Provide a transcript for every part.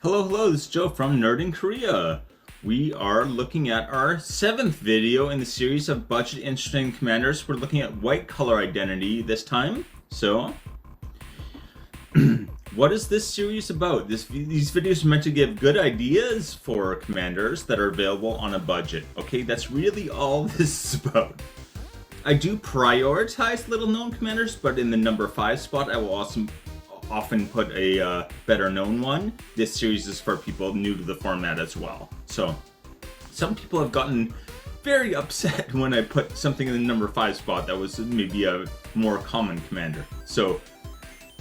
Hello, this is Joe from Nerd in Korea. We are looking at our 7th video in the series of budget interesting commanders. We're looking at white color identity this time. So, what is this series about? These videos are meant to give good ideas for commanders that are available on a budget. Okay, that's really all this is about. I do prioritize little known commanders, but in the number 5 spot I will also often put a better known one. This series is for people new to the format as well. So some people have gotten very upset when I put something in the number 5 spot that was maybe a more common commander. So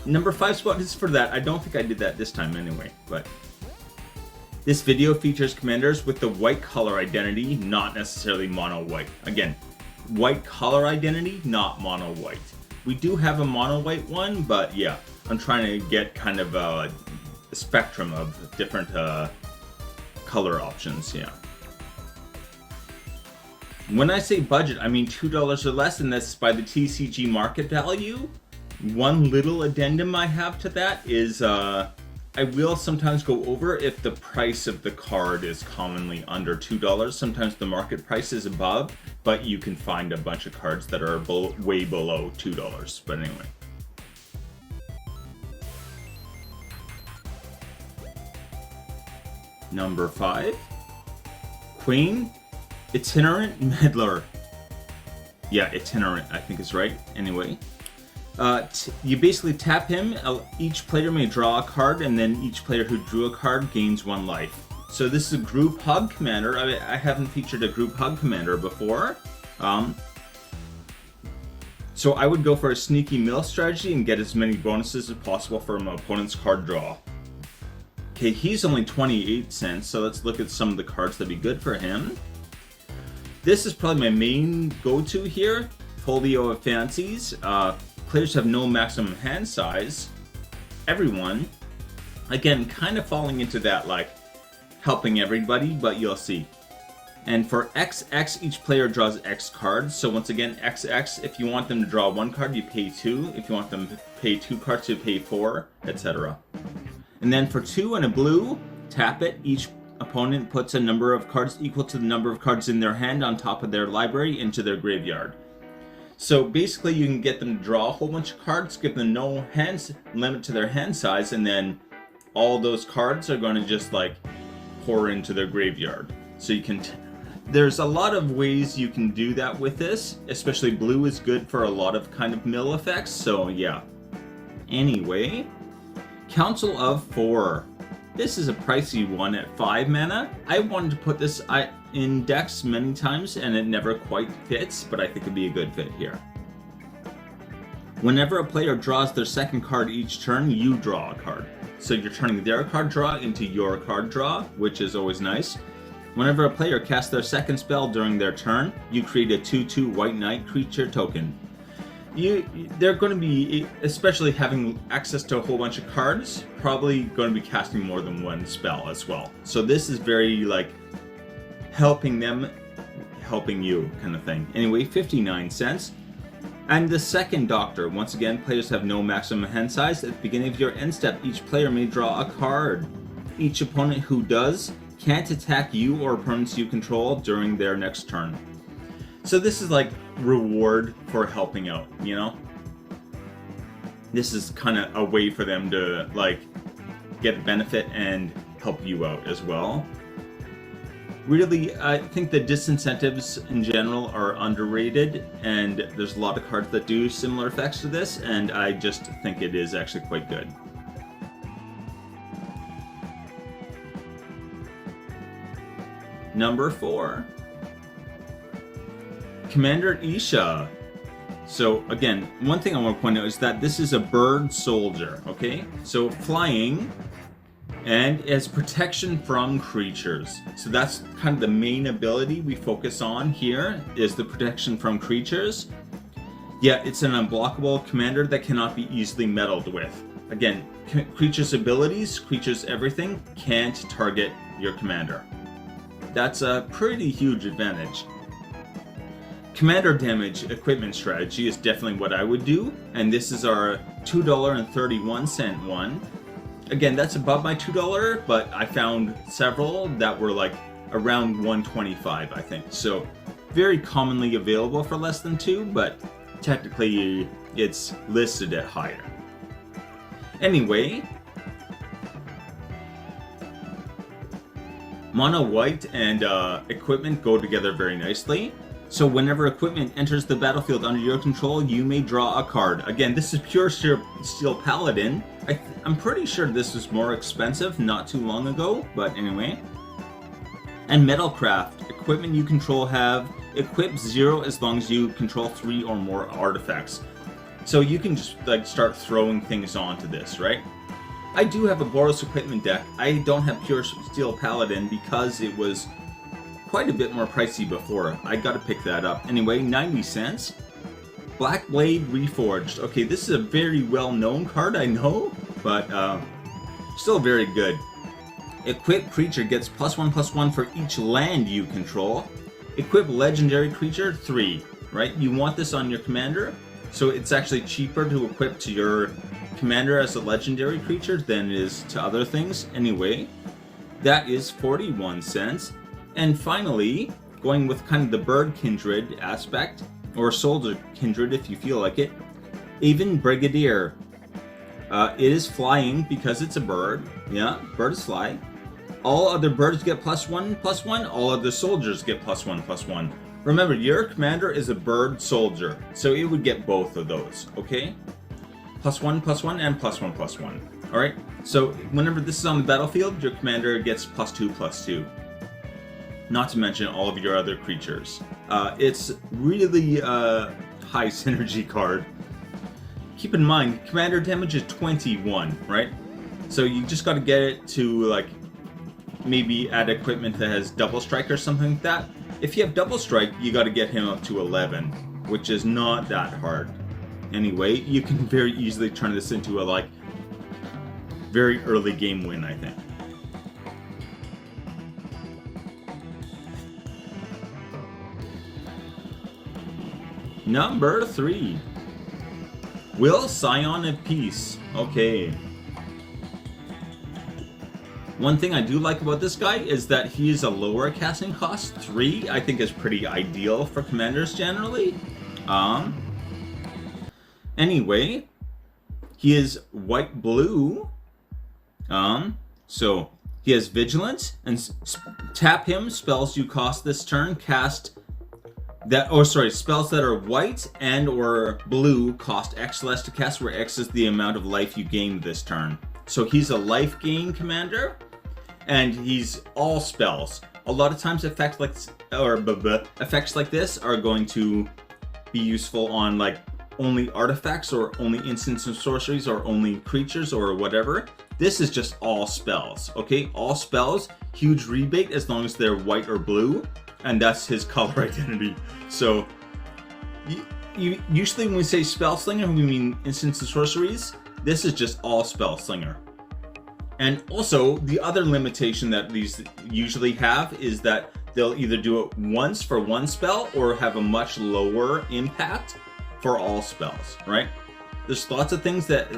number 5 spot is for that. I don't think I did that this time anyway, but this video features commanders with the white color identity, not necessarily mono white. Again, white color identity, not mono white. We do have a mono white one, but yeah, I'm trying to get kind of a spectrum of different color options, yeah. When I say budget, I mean $2 or less, and that's by the TCG market value. One little addendum I have to that is I will sometimes go over if the price of the card is commonly under $2. Sometimes the market price is above, but you can find a bunch of cards that are way below $2. But anyway. Number 5. Queen, Itinerant Meddler. Yeah, Itinerant, I think is right. Anyway. You basically tap him, each player may draw a card, and then each player who drew a card gains 1 life. So this is a group hug commander. I haven't featured a group hug commander before. So I would go for a sneaky mill strategy and get as many bonuses as possible from an opponent's card draw. Okay, he's only 28 cents, so let's look at some of the cards that'd be good for him. This is probably my main go-to here, Folio of Fancies. Players have no maximum hand size. Everyone. Again, kind of falling into that, like, helping everybody, but you'll see. And for XX, each player draws X cards. So once again, XX, if you want them to draw 1 card, you pay 2. If you want them to pay 2 cards, you pay 4, etc. And then for 2 and a blue, tap it. Each opponent puts a number of cards equal to the number of cards in their hand on top of their library into their graveyard. So basically you can get them to draw a whole bunch of cards, give them no hands limit to their hand size, and then all those cards are going to just like pour into their graveyard. So you can there's a lot of ways you can do that with this, especially blue is good for a lot of kind of mill effects, so yeah. Anyway, Council of 4. This is a pricey one at 5 mana. I wanted to put this in decks many times and it never quite fits, but I think it'd be a good fit here. Whenever a player draws their second card each turn, you draw a card. So you're turning their card draw into your card draw, which is always nice. Whenever a player casts their second spell during their turn, you create a 2/2 White Knight creature token. They're going to be, especially having access to a whole bunch of cards, probably going to be casting more than 1 spell as well. So this is very like helping them, helping you kind of thing. Anyway, 59 cents. And the second Doctor, once again, players have no maximum hand size. At the beginning of your end step, each player may draw a card. Each opponent who does can't attack you or opponents you control during their next turn. So this is like reward for helping out, you know? This is kind of a way for them to like get benefit and help you out as well. Really, I think the disincentives in general are underrated, and there's a lot of cards that do similar effects to this, and I just think it is actually quite good. Number 4. Commander Isha. So again, one thing I want to point out is that this is a bird soldier, okay? So flying, and as protection from creatures. So that's kind of the main ability we focus on here, is the protection from creatures. Yeah, it's an unblockable commander that cannot be easily meddled with. Again, creatures' abilities, creatures' everything, can't target your commander. That's a pretty huge advantage. Commander damage equipment strategy is definitely what I would do, and this is our $2.31 one. Again, that's above my $2, but I found several that were like around 125, I think. So very commonly available for less than 2, but technically it's listed at higher. Anyway, mono white and equipment go together very nicely. So whenever equipment enters the battlefield under your control, you may draw a card. Again, this is pure steel paladin. I'm pretty sure this was more expensive not too long ago, but anyway. And metalcraft. Equipment you control have equip 0 as long as you control 3 or more artifacts. So you can just like start throwing things onto this, right? I do have a Boros equipment deck. I don't have pure steel paladin because it was quite a bit more pricey before. I gotta pick that up. Anyway, 90 cents. Black Blade Reforged. Okay, this is a very well-known card, I know, but still very good. Equip creature gets +1/+1 for each land you control. Equip legendary creature 3, right? You want this on your commander, so it's actually cheaper to equip to your commander as a legendary creature than it is to other things. Anyway, that is 41 cents. And finally, going with kind of the bird kindred aspect, or soldier kindred if you feel like it, Aven Brigadier. It is flying because it's a bird. Yeah, bird is fly. All other birds get +1/+1. All other soldiers get +1/+1. Remember, your commander is a bird soldier, so it would get both of those, okay? +1/+1 and +1/+1. Alright, so whenever this is on the battlefield, your commander gets +2/+2. Not to mention all of your other creatures. It's really a high synergy card. Keep in mind, commander damage is 21, right? So you just gotta get it to like maybe add equipment that has double strike or something like that. If you have double strike, you gotta get him up to 11, which is not that hard. Anyway, you can very easily turn this into a like very early game win, I think. Number 3. Will Scion of Peace. Okay. One thing I do like about this guy is that he is a lower casting cost. 3, I think, is pretty ideal for commanders generally. Anyway, he is white-blue. So he has Vigilance, and tap him, spells you cost this turn, cast that, spells that are white and or blue cost X less to cast, where X is the amount of life you gain this turn. So he's a life gain commander, and he's all spells. A lot of times effects like this are going to be useful on like only artifacts or only instants of sorceries or only creatures or whatever. This is just all spells, okay? All spells, huge rebate as long as they're white or blue, and that's his color identity. So usually when we say spell slinger, we mean instants of sorceries. This is just all spell slinger. And also, the other limitation that these usually have is that they'll either do it once for one spell or have a much lower impact for all spells, right? There's lots of things that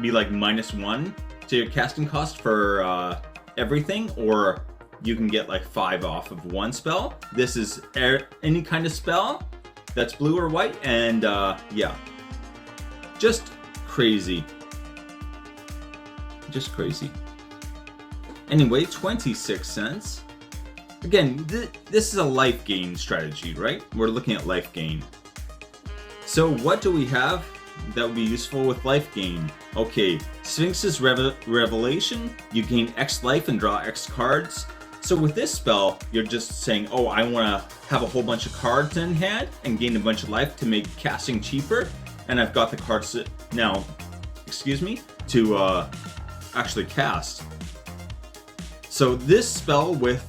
be like -1 to your casting cost for everything, or you can get like 5 off of one spell. This is any kind of spell that's blue or white, and yeah, just crazy. Just crazy. Anyway, 26 cents. Again, this is a life gain strategy, right? We're looking at life gain. So what do we have that would be useful with life gain? Okay, Sphinx's Revelation. You gain X life and draw X cards. So with this spell, you're just saying, oh, I want to have a whole bunch of cards in hand and gain a bunch of life to make casting cheaper. And I've got the cards now, to actually cast. So this spell with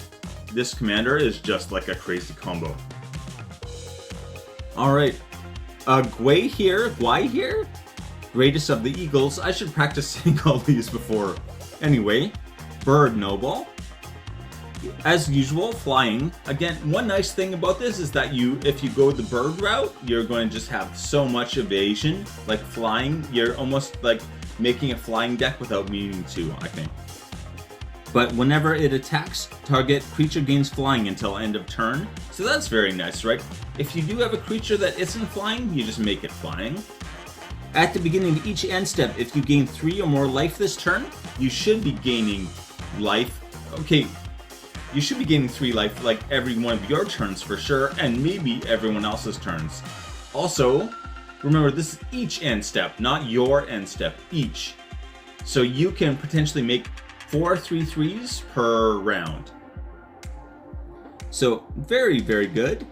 this commander is just like a crazy combo. Alright, Gwei here, greatest of the eagles. I should practice saying all these before. Anyway, Bird Noble. As usual, flying. Again, one nice thing about this is that if you go the bird route, you're going to just have so much evasion. Like flying, you're almost like making a flying deck without meaning to, I think. But whenever it attacks, target creature gains flying until end of turn. So that's very nice, right? If you do have a creature that isn't flying, you just make it flying. At the beginning of each end step, if you gain 3 or more life this turn, you should be gaining life. Okay, you should be gaining 3 life like every one of your turns for sure, and maybe everyone else's turns. Also, remember this is each end step, not your end step, each. So you can potentially make 4 3/3s per round. So very, very good.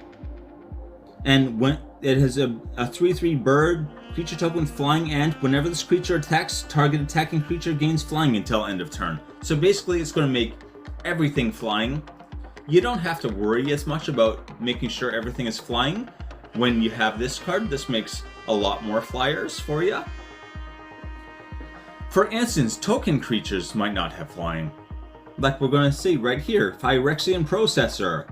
And when it has a 3/3 bird, creature token with flying, and whenever this creature attacks, target attacking creature gains flying until end of turn. So basically it's going to make everything flying. You don't have to worry as much about making sure everything is flying. When you have this card, this makes a lot more flyers for you. For instance, token creatures might not have flying. Like we're going to see right here, Phyrexian Processor.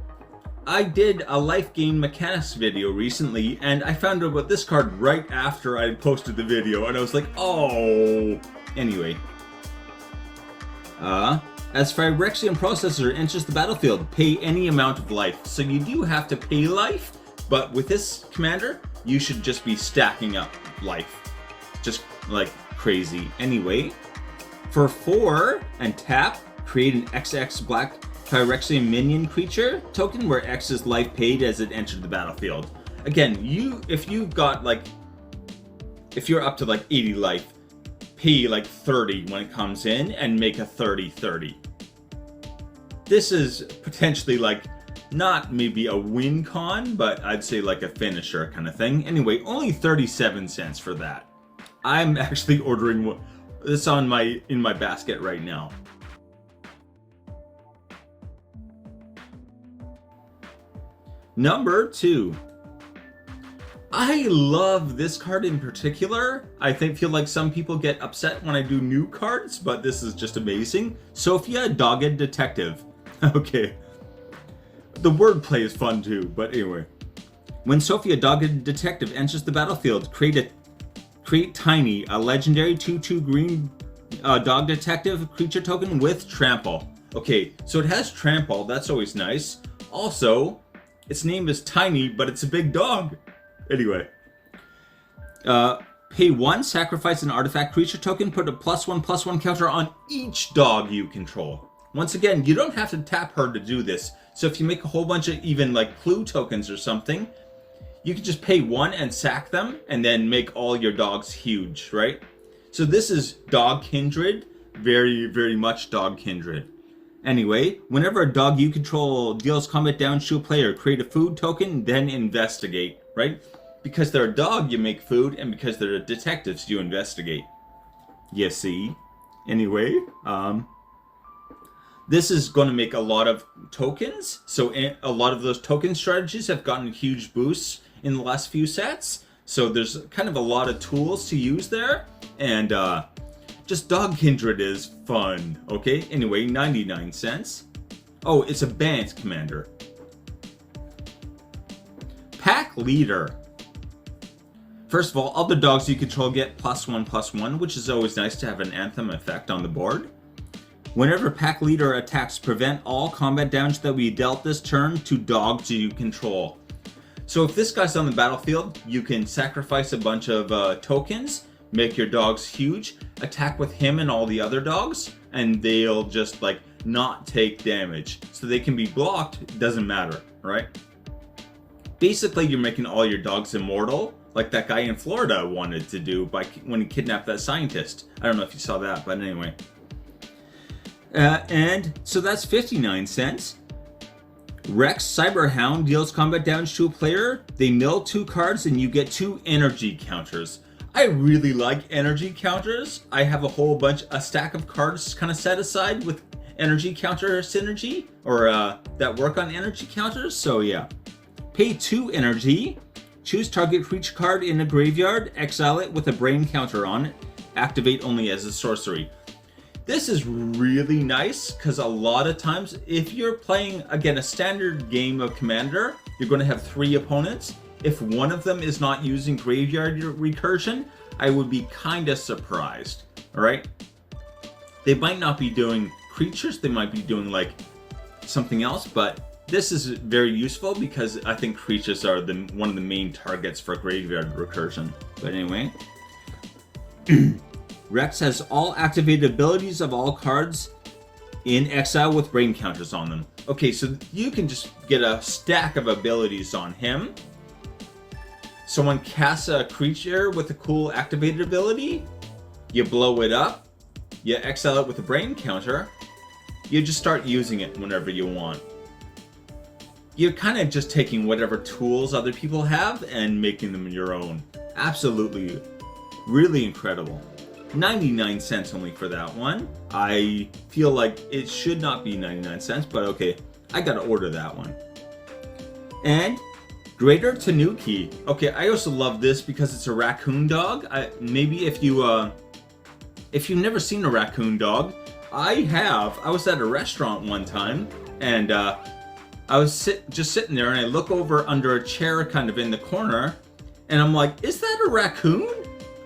I did a life gain mechanics video recently, and I found out about this card right after I posted the video, and I was like, oh. Anyway. As Phyrexian Processor enters the battlefield, pay any amount of life. So you do have to pay life, but with this commander, you should just be stacking up life. Just like crazy. Anyway, for 4 and tap, create an XX black Phyrexian minion creature token where X is life paid as it entered the battlefield. Again, if you're up to like 80 life, pay like 30 when it comes in and make a 30/30. This is potentially like not maybe a win con, but I'd say like a finisher kind of thing. Anyway, only 37 cents for that. I'm actually ordering this in my basket right now. Number 2. I love this card in particular. I feel like some people get upset when I do new cards, but this is just amazing. Sophia, Dogged Detective. Okay. The wordplay is fun too, but anyway. When Sophia, Dogged Detective enters the battlefield, create Tiny, a legendary 2/2 green dog detective creature token with trample. Okay, so it has trample, that's always nice. Also, its name is Tiny, but it's a big dog. Anyway. Pay 1, sacrifice an artifact creature token, put a +1/+1 counter on each dog you control. Once again, you don't have to tap her to do this. So if you make a whole bunch of even like clue tokens or something, you can just pay 1 and sack them and then make all your dogs huge, right? So this is Dog Kindred, very, very much Dog Kindred. Anyway, whenever a dog you control deals combat damage to a player, create a food token, then investigate, right? Because they're a dog, you make food, and because they're detectives, you investigate. You see? Anyway, this is going to make a lot of tokens, so a lot of those token strategies have gotten huge boosts in the last few sets, so there's kind of a lot of tools to use there, and just Dog Kindred is fun, okay? Anyway, 99 cents. Oh, it's a banned commander. Pack Leader. First of all the dogs you control get +1/+1, which is always nice to have an anthem effect on the board. Whenever Pack Leader attacks, prevent all combat damage that we dealt this turn to dogs you control. So if this guy's on the battlefield, you can sacrifice a bunch of tokens, make your dogs huge, attack with him and all the other dogs, and they'll just like not take damage. So they can be blocked, it doesn't matter, right? Basically, you're making all your dogs immortal, like that guy in Florida wanted to do when he kidnapped that scientist. I don't know if you saw that, but anyway. And so that's 59 cents. Rex Cyberhound deals combat damage to a player. They mill 2 cards and you get 2 energy counters. I really like energy counters. I have a stack of cards kind of set aside with energy counter synergy, or that work on energy counters, so yeah. Pay 2 energy, choose target creature card in a graveyard, exile it with a brain counter on it, activate only as a sorcery. This is really nice because a lot of times if you're playing, again, a standard game of Commander, you're going to have 3 opponents. If one of them is not using graveyard recursion, I would be kind of surprised. Alright? They might not be doing creatures, they might be doing like something else, but this is very useful because I think creatures are one of the main targets for graveyard recursion. But anyway, Rex has all activated abilities of all cards in exile with brain counters on them. Okay, so you can just get a stack of abilities on him. Someone casts a creature with a cool activated ability, you blow it up, you exile it with a brain counter, you just start using it whenever you want. You're kind of just taking whatever tools other people have and making them your own. Absolutely, really incredible. 99 cents only for that one. I feel like it should not be 99 cents, but okay, I gotta order that one. And Greater Tanuki. Okay, I also love this because it's a raccoon dog. Maybe if you've never seen a raccoon dog, I have. I was at a restaurant one time, and I was just sitting there, and I look over under a chair kind of in the corner, and I'm like, is that a raccoon?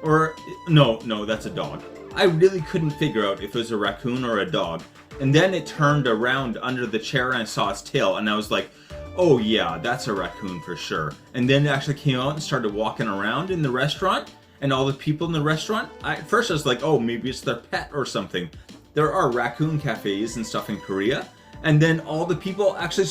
Or, no, that's a dog. I really couldn't figure out if it was a raccoon or a dog. And then it turned around under the chair, and I saw its tail, and I was like, oh yeah, that's a raccoon for sure. And then it actually came out and started walking around in the restaurant, and all the people in the restaurant, at first I was like, oh, maybe it's their pet or something. There are raccoon cafes and stuff in Korea, and then all the people actually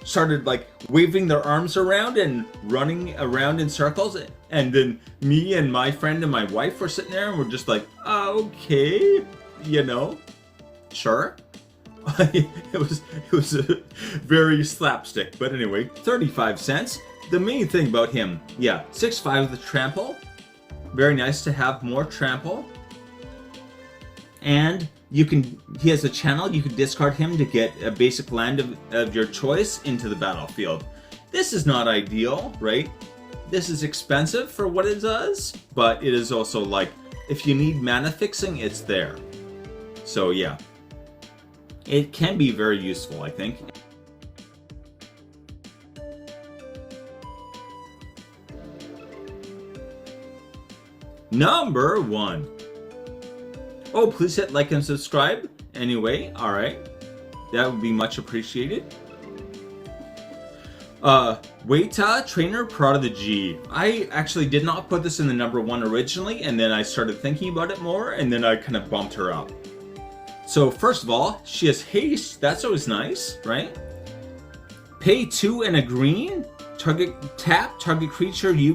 started like waving their arms around and running around in circles, and then me and my friend and my wife were sitting there and we're just like, okay, sure. It was a very slapstick, but anyway, 35 cents. The main thing about him, yeah, 6/5 with trample. Very nice to have more trample. And he has a channel, you can discard him to get a basic land of your choice into the battlefield. This is not ideal, right? This is expensive for what it does, but it is also like, if you need mana fixing, it's there. So yeah. It can be very useful, I think. Number 1. Oh, please hit like and subscribe. Anyway, alright. That would be much appreciated. Waita Trainer Prodigy. I actually did not put this in the number 1 originally, and then I started thinking about it more, and then I kind of bumped her up. So first of all, she has haste. That's always nice, right? Pay 2 and a green. Target creature you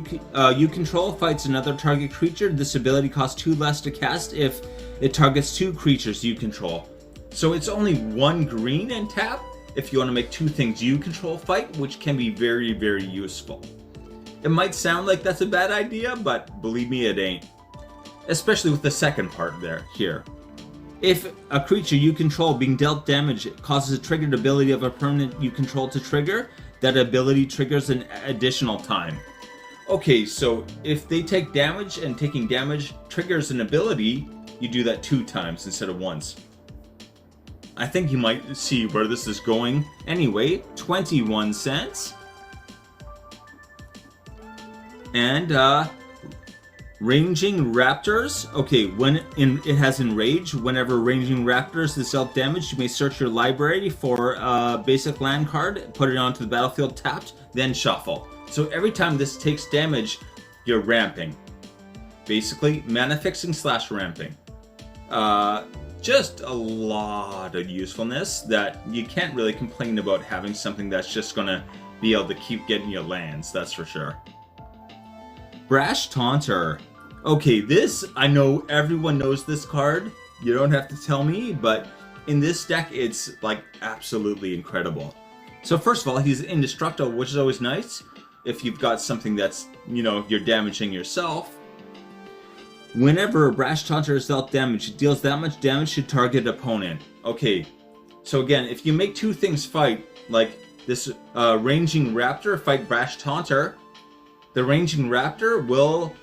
control fights another target creature. This ability costs 2 less to cast if it targets 2 creatures you control. So it's only 1 green and tap if you want to make 2 things you control fight, which can be very, very useful. It might sound like that's a bad idea, but believe me, it ain't. Especially with the second part here. If a creature you control being dealt damage causes a triggered ability of a permanent you control to trigger, that ability triggers an additional time. Okay, so if they take damage and taking damage triggers an ability, you do that 2 times instead of once. I think you might see where this is going. Anyway, 21 cents. And Ranging Raptors. Okay, when it has Enrage, whenever Ranging Raptors is dealt damage, you may search your library for a basic land card, put it onto the battlefield tapped, then shuffle. So every time this takes damage, you're ramping. Basically, mana fixing / ramping. Just a lot of usefulness that you can't really complain about having something that's just gonna be able to keep getting you lands, that's for sure. Brash Taunter. Okay, this, I know everyone knows this card. You don't have to tell me, but in this deck, it's like absolutely incredible. So first of all, he's indestructible, which is always nice. If you've got something that's, you're damaging yourself. Whenever Brash Taunter is dealt damage, it deals that much damage to target opponent. Okay, so again, if you make 2 things fight, like this Ranging Raptor fight Brash Taunter, the Ranging Raptor will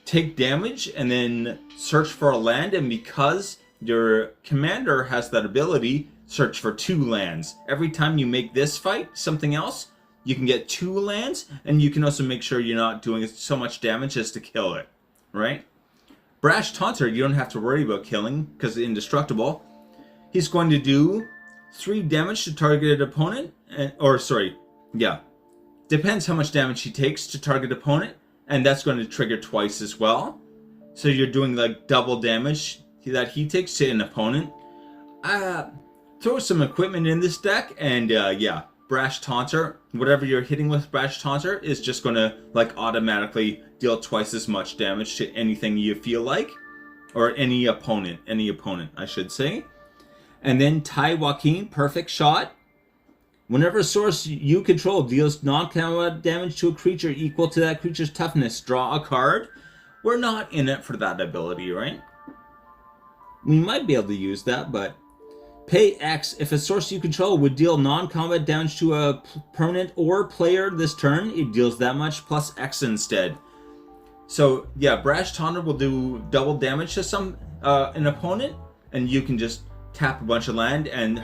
take damage and then search for a land, and because your commander has that ability, search for 2 lands. Every time you make this fight something else, you can get 2 lands, and you can also make sure you're not doing so much damage as to kill it, right? Brash Taunter, you don't have to worry about killing because it's indestructible. He's going to do 3 damage to targeted opponent, depends how much damage he takes to target opponent, and that's going to trigger twice as well. So you're doing like double damage that he takes to an opponent. Throw some equipment in this deck, and Brash Taunter, whatever you're hitting with Brash Taunter is just going to like automatically deal twice as much damage to anything you feel like, or any opponent I should say. And then Tai Joaquin, Perfect Shot. Whenever a source you control deals non-combat damage to a creature equal to that creature's toughness, draw a card. We're not in it for that ability, right? We might be able to use that, but pay X. If a source you control would deal non-combat damage to a permanent or player this turn, it deals that much plus X instead. So yeah, Brash Taunter will do double damage to an opponent, and you can just tap a bunch of land and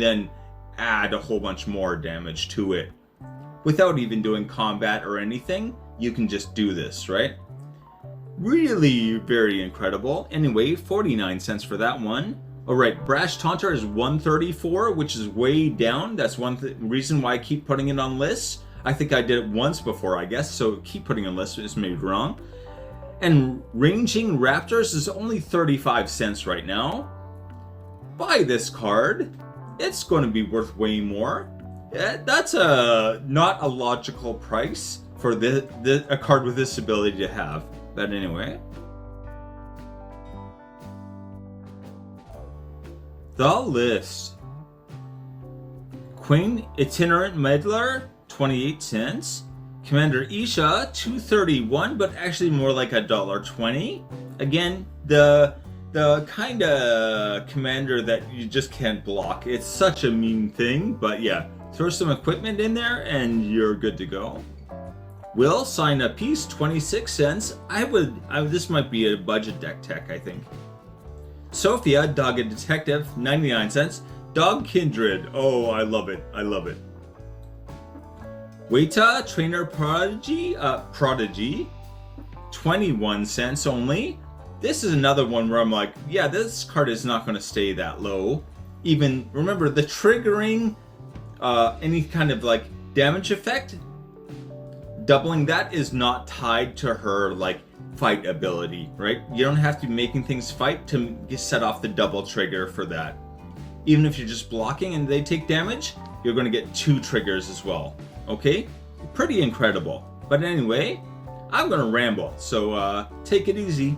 then add a whole bunch more damage to it. Without even doing combat or anything, you can just do this, right? Really very incredible. Anyway, 49 cents for that one. Alright, Brash Taunter is 134, which is way down. That's one reason why I keep putting it on lists. I think I did it once before, I guess, so keep putting on lists is maybe wrong. And Ranging Raptors is only 35 cents right now. Buy this card. It's going to be worth way more. That's not a logical price for a card with this ability to have. But anyway. The list. Queen Itinerant Meddler, 28 cents. Commander Isha, 231, but actually more like $1.20. Again, the kind of commander that you just can't block. It's such a mean thing, but yeah, throw some equipment in there and you're good to go. Will, sign a piece, 26 cents. This might be a budget deck tech, I think. Sophia, Dogged Detective, 99 cents. Dog Kindred, oh, I love it, I love it. Weta, Trainer Prodigy, 21 cents only. This is another one where I'm like, yeah, this card is not going to stay that low. Even, remember, the triggering any kind of like damage effect, doubling that is not tied to her like fight ability, right? You don't have to be making things fight to set off the double trigger for that. Even if you're just blocking and they take damage, you're going to get 2 triggers as well. Okay? Pretty incredible. But anyway, I'm going to ramble, so take it easy.